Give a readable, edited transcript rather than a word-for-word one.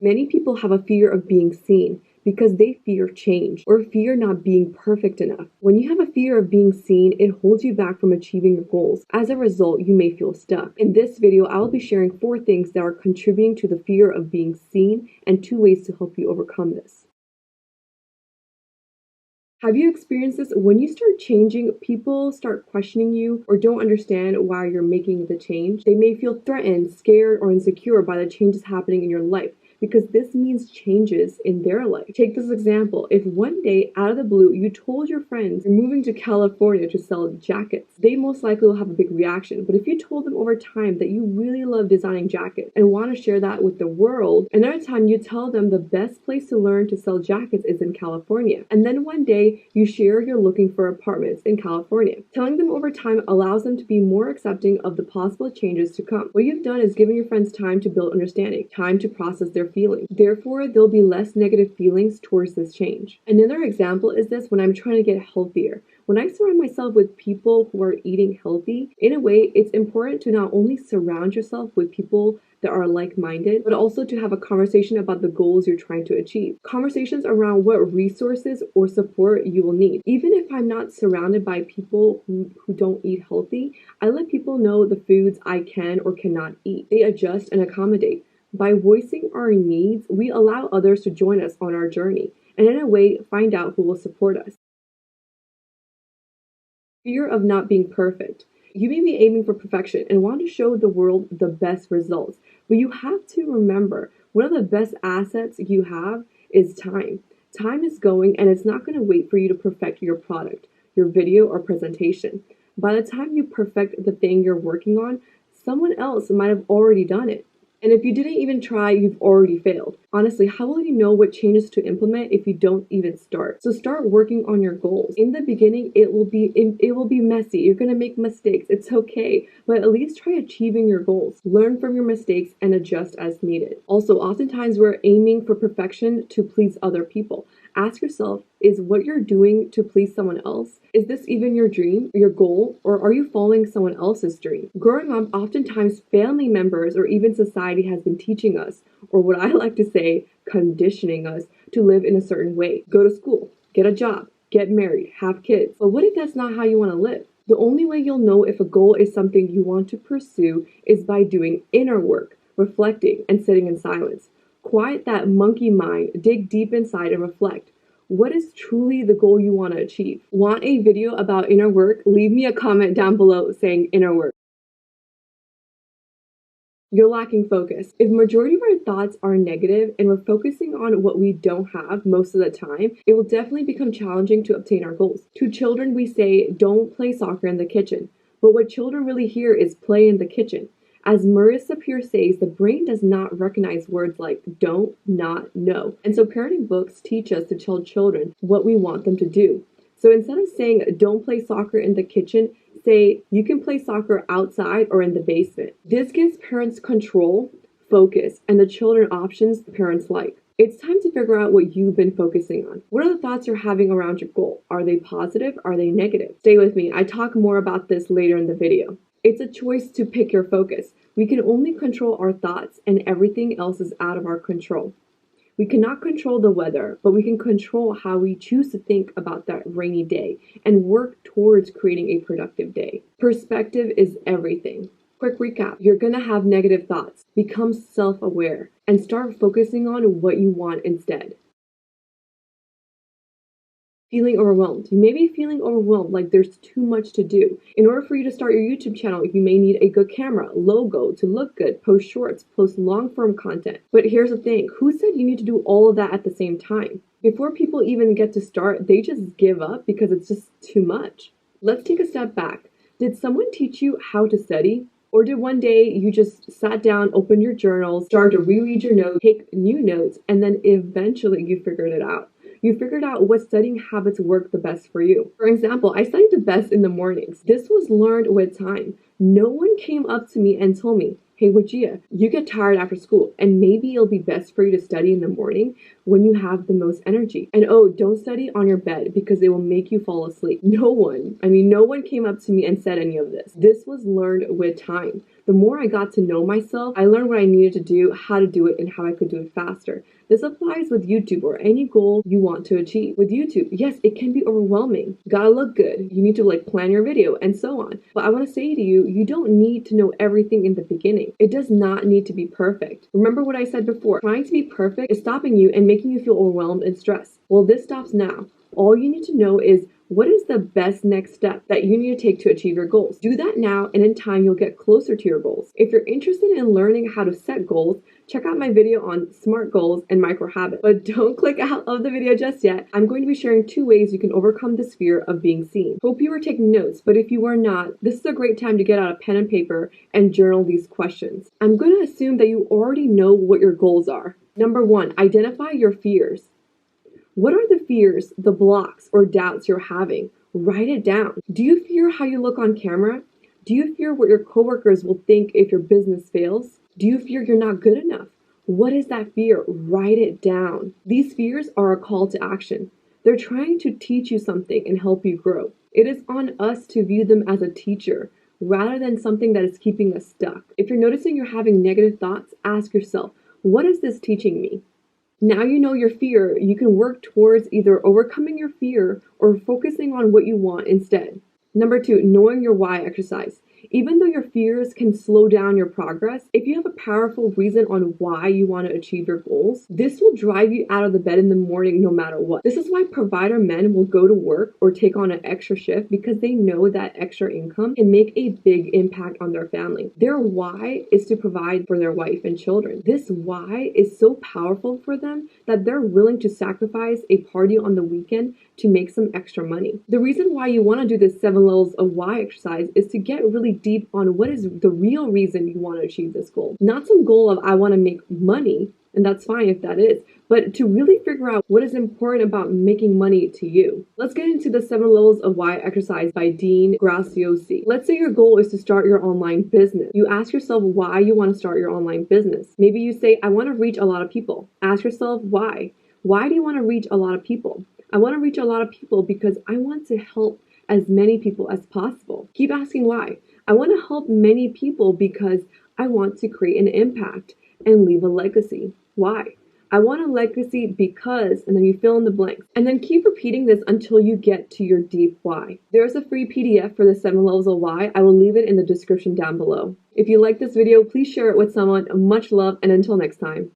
Many people have a fear of being seen because they fear change or fear not being perfect enough. When you have a fear of being seen, it holds you back from achieving your goals. As a result, you may feel stuck. In this video, I will be sharing 4 things that are contributing to the fear of being seen and 2 ways to help you overcome this. Have you experienced this? When you start changing, people start questioning you or don't understand why you're making the change. They may feel threatened, scared, or insecure by the changes happening in your life, because this means changes in their life. Take this example. If one day, out of the blue, you told your friends you're moving to California to sell jackets, they most likely will have a big reaction. But if you told them over time that you really love designing jackets and want to share that with the world, another time you tell them the best place to learn to sell jackets is in California. And then one day, you share you're looking for apartments in California. Telling them over time allows them to be more accepting of the possible changes to come. What you've done is given your friends time to build understanding, time to process their feelings. Therefore, there'll be less negative feelings towards this change. Another example is this when I'm trying to get healthier. When I surround myself with people who are eating healthy, in a way, it's important to not only surround yourself with people that are like-minded, but also to have a conversation about the goals you're trying to achieve. Conversations around what resources or support you will need. Even if I'm not surrounded by people who don't eat healthy, I let people know the foods I can or cannot eat. They adjust and accommodate. By voicing our needs, we allow others to join us on our journey, and in a way, find out who will support us. Fear of not being perfect. You may be aiming for perfection and want to show the world the best results, but you have to remember, one of the best assets you have is time. Time is going, and it's not going to wait for you to perfect your product, your video, or presentation. By the time you perfect the thing you're working on, someone else might have already done it. And if you didn't even try, you've already failed. Honestly, how will you know what changes to implement if you don't even start? So start working on your goals. In the beginning, it will be messy. You're going to make mistakes. It's okay, but at least try achieving your goals. Learn from your mistakes and adjust as needed. Also, oftentimes we're aiming for perfection to please other people. Ask yourself, is what you're doing to please someone else? Is this even your dream, your goal, or are you following someone else's dream? Growing up, oftentimes family members or even society has been teaching us, or what I like to say, conditioning us to live in a certain way. Go to school, get a job, get married, have kids. But what if that's not how you want to live? The only way you'll know if a goal is something you want to pursue is by doing inner work, reflecting, and sitting in silence. Quiet that monkey mind, dig deep inside and reflect. What is truly the goal you want to achieve? Want a video about inner work? Leave me a comment down below saying inner work. You're lacking focus. If majority of our thoughts are negative and we're focusing on what we don't have most of the time, it will definitely become challenging to obtain our goals. To children, we say, don't play soccer in the kitchen. But what children really hear is play in the kitchen. As Marissa Peer says, the brain does not recognize words like don't, not, no. And so parenting books teach us to tell children what we want them to do. So instead of saying don't play soccer in the kitchen, say you can play soccer outside or in the basement. This gives parents control, focus, and the children options parents like. It's time to figure out what you've been focusing on. What are the thoughts you're having around your goal? Are they positive? Are they negative? Stay with me. I talk more about this later in the video. It's a choice to pick your focus. We can only control our thoughts, and everything else is out of our control. We cannot control the weather, but we can control how we choose to think about that rainy day and work towards creating a productive day. Perspective is everything. Quick recap. You're going to have negative thoughts. Become self-aware and start focusing on what you want instead. Feeling overwhelmed. You may be feeling overwhelmed, like there's too much to do. In order for you to start your YouTube channel, you may need a good camera, logo to look good, post shorts, post long-form content. But here's the thing, who said you need to do all of that at the same time? Before people even get to start, they just give up because it's just too much. Let's take a step back. Did someone teach you how to study? Or did one day you just sat down, opened your journals, started to reread your notes, take new notes, and then eventually you figured it out? You figured out what studying habits work the best for you. For example, I studied the best in the mornings. This was learned with time. No one came up to me and told me, hey, Wajiha, you get tired after school, and maybe it'll be best for you to study in the morning when you have the most energy. And oh, don't study on your bed because it will make you fall asleep. No one came up to me and said any of this. This was learned with time. The The more I got to know myself, I learned what I needed to do, how to do it, and how I could do it faster. This applies with YouTube or any goal you want to achieve. With YouTube, yes, it can be overwhelming. Gotta look good. You need to plan your video and so on. But I want to say to you, you don't need to know everything in the beginning. It does not need to be perfect. Remember what I said before, trying to be perfect is stopping you and making you feel overwhelmed and stressed. Well, this stops now. All you need to know is what is the best next step that you need to take to achieve your goals. Do that now, and in time, you'll get closer to your goals. If you're interested in learning how to set goals, check out my video on SMART goals and micro habits. But don't click out of the video just yet. I'm going to be sharing 2 ways you can overcome this fear of being seen. Hope you were taking notes, but if you are not, this is a great time to get out a pen and paper and journal these questions. I'm going to assume that you already know what your goals are. Number 1, identify your fears. What are the fears, the blocks, or doubts you're having? Write it down. Do you fear how you look on camera? Do you fear what your coworkers will think if your business fails? Do you fear you're not good enough? What is that fear? Write it down. These fears are a call to action. They're trying to teach you something and help you grow. It is on us to view them as a teacher rather than something that is keeping us stuck. If you're noticing you're having negative thoughts, ask yourself, what is this teaching me? Now you know your fear, you can work towards either overcoming your fear or focusing on what you want instead. Number 2, knowing your why exercise. Even though your fears can slow down your progress, if you have a powerful reason on why you want to achieve your goals, this will drive you out of the bed in the morning no matter what. This is why provider men will go to work or take on an extra shift because they know that extra income can make a big impact on their family. Their why is to provide for their wife and children. This why is so powerful for them that they're willing to sacrifice a party on the weekend to make some extra money. The reason why you want to do this 7 levels of why exercise is to get really deep on what is the real reason you want to achieve this goal. Not some goal of I want to make money, and that's fine if that is, but to really figure out what is important about making money to you. Let's get into the 7 levels of why exercise by Dean Graziosi. Let's say your goal is to start your online business. You ask yourself why you want to start your online business. Maybe you say, I want to reach a lot of people. Ask yourself why. Why do you want to reach a lot of people? I want to reach a lot of people because I want to help as many people as possible. Keep asking why. I want to help many people because I want to create an impact and leave a legacy. Why? I want a legacy because, and then you fill in the blanks. And then keep repeating this until you get to your deep why. There's a free PDF for the 7 levels of why. I will leave it in the description down below. If you like this video, please share it with someone. Much love, and until next time.